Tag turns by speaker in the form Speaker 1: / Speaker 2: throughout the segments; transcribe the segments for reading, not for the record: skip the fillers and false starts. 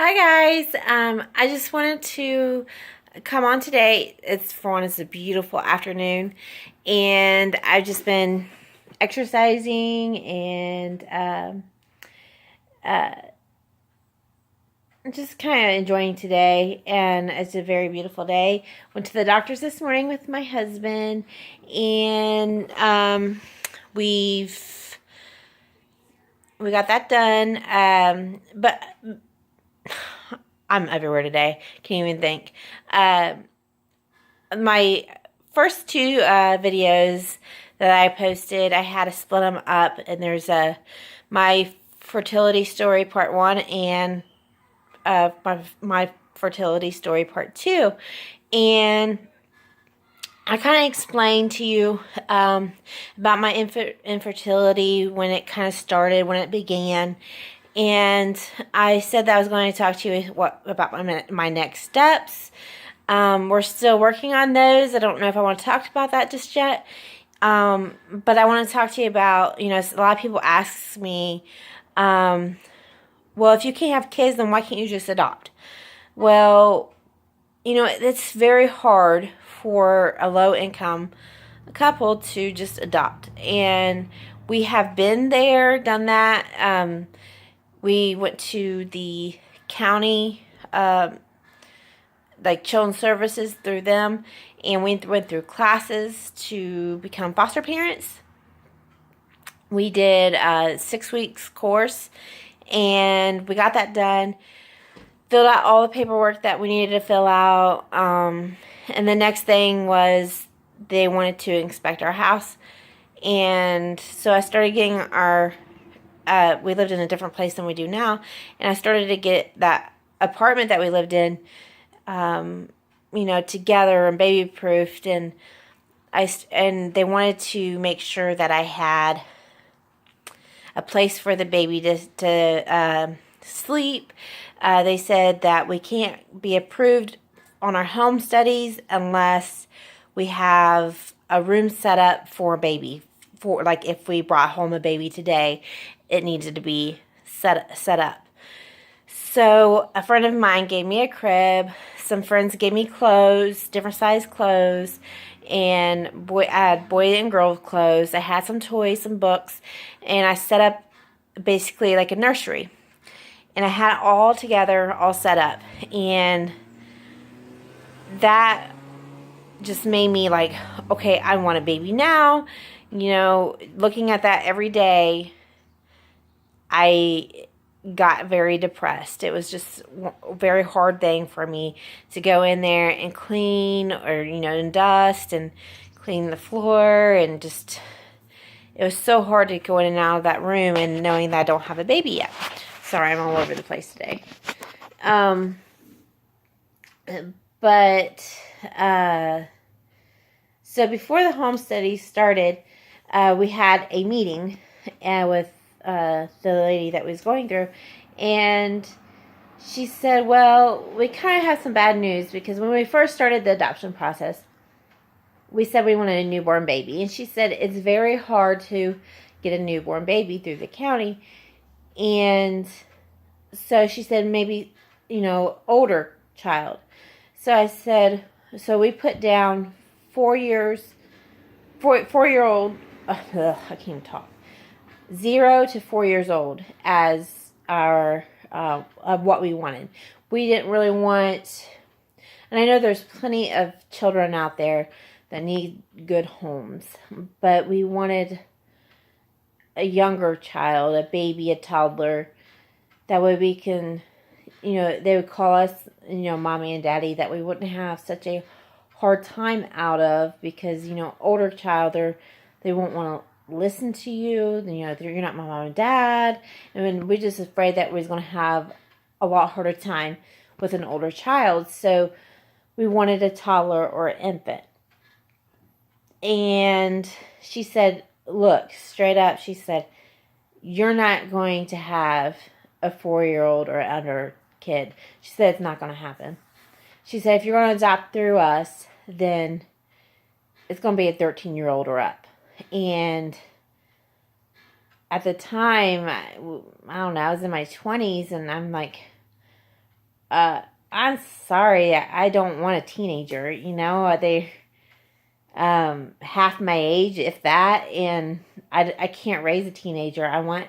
Speaker 1: Hi guys. I just wanted to come on today. It's a beautiful afternoon, and I've just been exercising and uh, just kind of enjoying today. And it's a very beautiful day. Went to the doctor's this morning with my husband, and we got that done. But I'm everywhere today. Can't even think. Uh, my first two videos that I posted, I had to split them up, and there's my fertility story part one and my fertility story part two, and I kind of explained to you about my infertility, when it kind of started, when it began. And I said that I was going to talk to you about my next steps. We're still working on those. I don't know if I want to talk about that just yet. But I want to talk to you about, a lot of people ask me, well, if you can't have kids, then why can't you just adopt? Well, it's very hard for a low income couple to just adopt. And we have been there, done that. We went to the county, like children's services through them, and we went through classes to become foster parents. We did a 6 weeks course, and we got that done. Filled out all the paperwork that we needed to fill out. And the next thing was they wanted to inspect our house. And so I started getting we lived in a different place than we do now. And I started to get that apartment that we lived in, together and baby proofed. And they wanted to make sure that I had a place for the baby to sleep. They said that we can't be approved on our home studies unless we have a room set up for a baby. For, like, if we brought home a baby today, it needed to be set up. So a friend of mine gave me a crib. Some friends gave me clothes, different size clothes, and I had boy and girl clothes. I had some toys, some books, and I set up basically like a nursery. And I had it all together, all set up. And that just made me like, okay, I want a baby now. Looking at that every day, I got very depressed. It was just a very hard thing for me to go in there and clean, or, and dust and clean the floor, and just, it was so hard to go in and out of that room and knowing that I don't have a baby yet. Sorry, I'm all over the place today. So before the home study started, we had a meeting with the lady that was going through, and she said, well, we kind of have some bad news, because when we first started the adoption process, we said we wanted a newborn baby, and she said it's very hard to get a newborn baby through the county. And so she said maybe, older child. So I said, so we put down 4-year-old, I can't even talk, 0 to 4 years old as our, of what we wanted. We didn't really want, and I know there's plenty of children out there that need good homes, but we wanted a younger child, a baby, a toddler. That way we can, they would call us, mommy and daddy, that we wouldn't have such a hard time out of, because, older child, they won't want to listen to you. You're not my mom and dad. And we're just afraid that we're going to have a lot harder time with an older child. So we wanted a toddler or an infant. And she said, look, straight up, she said, you're not going to have a 4-year-old or under kid. She said it's not going to happen. She said if you're going to adopt through us, then it's going to be a 13-year-old or up. And at the time, I don't know, I was in my 20s, and I'm like, I'm sorry, I don't want a teenager. You know, they half my age, if that, and I can't raise a teenager. I want,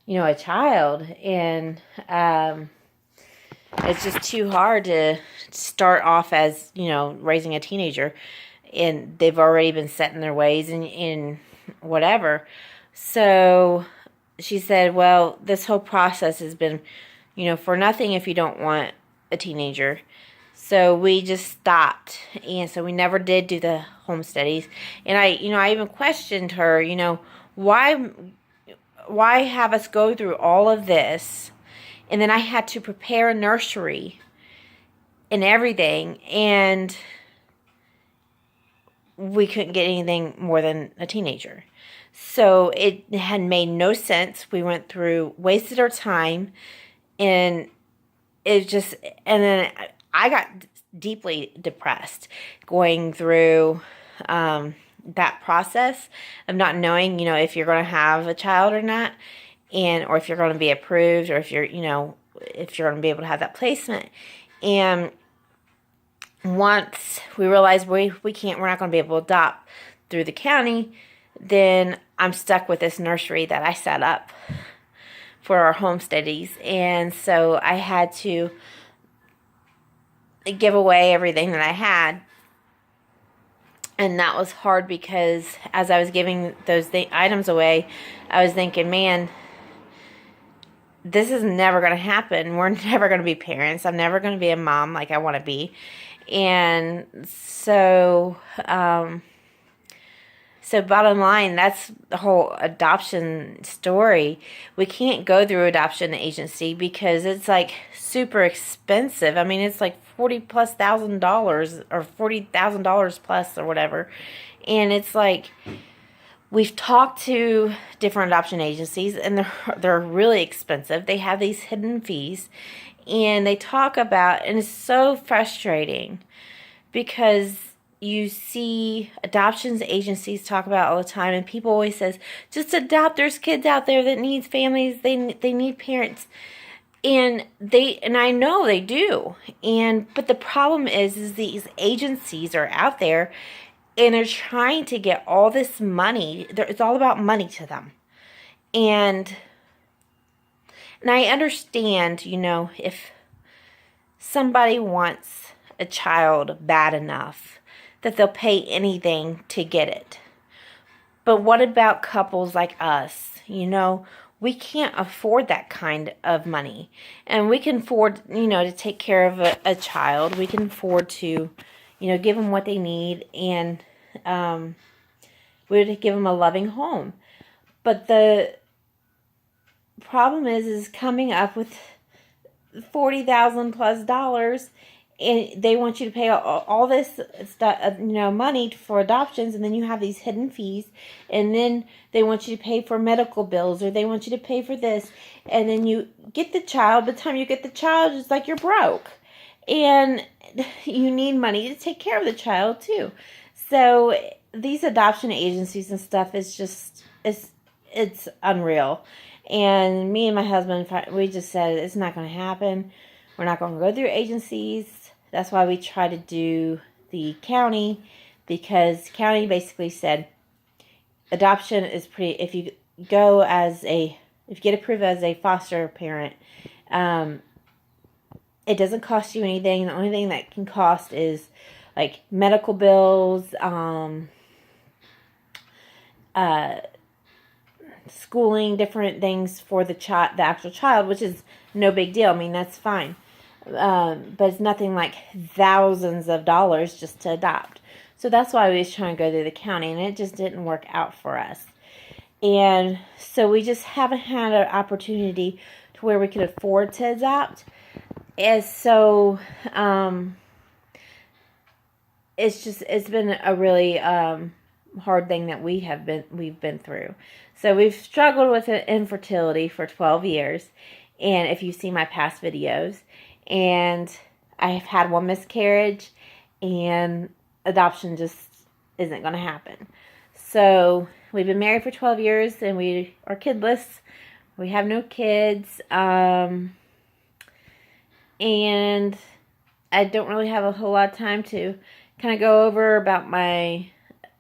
Speaker 1: a child, and it's just too hard to start off as, raising a teenager, and they've already been set in their ways and whatever. So she said, well, this whole process has been, for nothing if you don't want a teenager. So we just stopped, and so we never did do the home studies. And I even questioned her, why have us go through all of this, and then I had to prepare a nursery and everything, and we couldn't get anything more than a teenager. So it had made no sense. We went through, wasted our time, and and then I got deeply depressed going through that process of not knowing, if you're going to have a child or not, or if you're going to be approved, or if you're going to be able to have that placement. And once we realized we're not going to be able to adopt through the county, then I'm stuck with this nursery that I set up for our home studies. And so I had to give away everything that I had. And that was hard because as I was giving those items away, I was thinking, man, this is never going to happen. We're never going to be parents. I'm never going to be a mom like I want to be. And so, so bottom line, that's the whole adoption story. We can't go through adoption agency because it's like super expensive. I mean, it's like $40,000+ or $40,000 plus or whatever. And it's like, we've talked to different adoption agencies, and they're really expensive. They have these hidden fees, and they talk about, and it's so frustrating because you see adoptions agencies talk about all the time, and people always says, just adopt. There's kids out there that needs families. They need parents. And I know they do. But the problem is these agencies are out there, and they're trying to get all this money. It's all about money to them. And I understand, if somebody wants a child bad enough that they'll pay anything to get it. But what about couples like us? We can't afford that kind of money. And we can afford, to take care of a child. We can afford to, give them what they need, and we would give them a loving home. But the problem is coming up with $40,000+, and they want you to pay all this stuff, money for adoptions, and then you have these hidden fees, and then they want you to pay for medical bills, or they want you to pay for this, and then you get the child. By the time you get the child, it's like you're broke, and you need money to take care of the child too. So these adoption agencies and stuff is just, it's unreal. And me and my husband, we just said it's not going to happen. We're not going to go through agencies. That's why we try to do the county, because county basically said adoption is pretty, if you get approved as a foster parent, it doesn't cost you anything. The only thing that can cost is like medical bills, schooling, different things for the actual child, which is no big deal. I mean, that's fine. But it's nothing like thousands of dollars just to adopt. So that's why we was trying to go through the county, and it just didn't work out for us. And so we just haven't had an opportunity to where we could afford to adopt. And so it's been a really hard thing that we've been through. So we've struggled with infertility for 12 years, and if you see my past videos, and I've had one miscarriage, and adoption just isn't going to happen. So we've been married for 12 years, and we are kidless. We have no kids. and I don't really have a whole lot of time to kind of go over about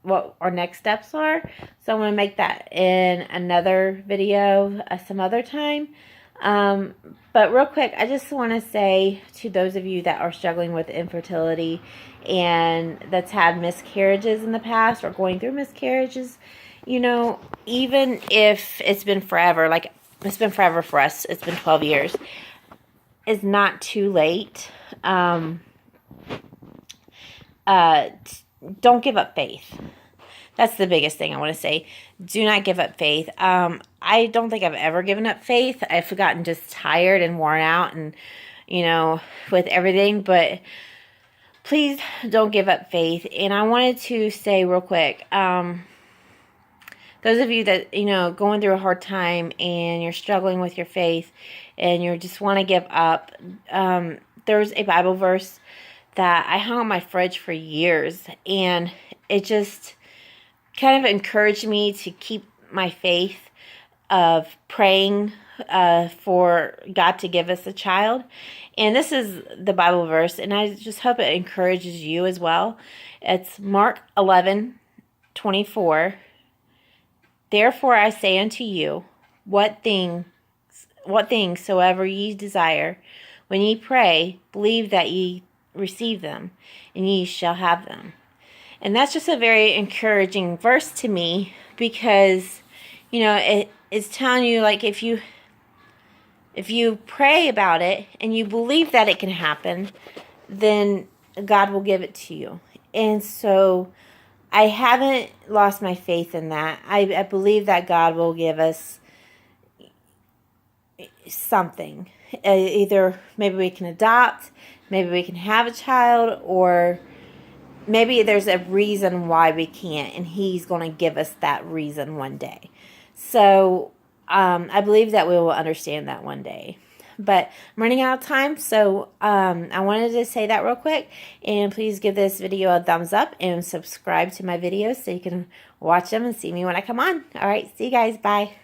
Speaker 1: what our next steps are. So I'm going to make that in another video some other time. But real quick, I just want to say to those of you that are struggling with infertility and that's had miscarriages in the past or going through miscarriages, you know, even if it's been forever, like it's been forever for us, it's been 12 years, it's not too late. Don't give up faith. That's the biggest thing I want to say. Do not give up faith. I don't think I've ever given up faith. I've gotten just tired and worn out and, you know, with everything. But please don't give up faith. And I wanted to say real quick, those of you that, you know, going through a hard time and you're struggling with your faith and you just want to give up, there's a Bible verse that I hung on my fridge for years, and it just kind of encouraged me to keep my faith of praying for God to give us a child. And this is the Bible verse, and I just hope it encourages you as well. It's Mark 11:24. Therefore I say unto you, what things soever ye desire, when ye pray, believe that ye receive them, and ye shall have them. And that's just a very encouraging verse to me, because, you know, it's telling you, like, if you pray about it and you believe that it can happen, then God will give it to you. And so I haven't lost my faith in that. I believe that God will give us something. Either maybe we can adopt, maybe we can have a child, or maybe there's a reason why we can't, and He's going to give us that reason one day. So I believe that we will understand that one day. But I'm running out of time, so I wanted to say that real quick. And please give this video a thumbs up and subscribe to my videos so you can watch them and see me when I come on. All right, see you guys. Bye.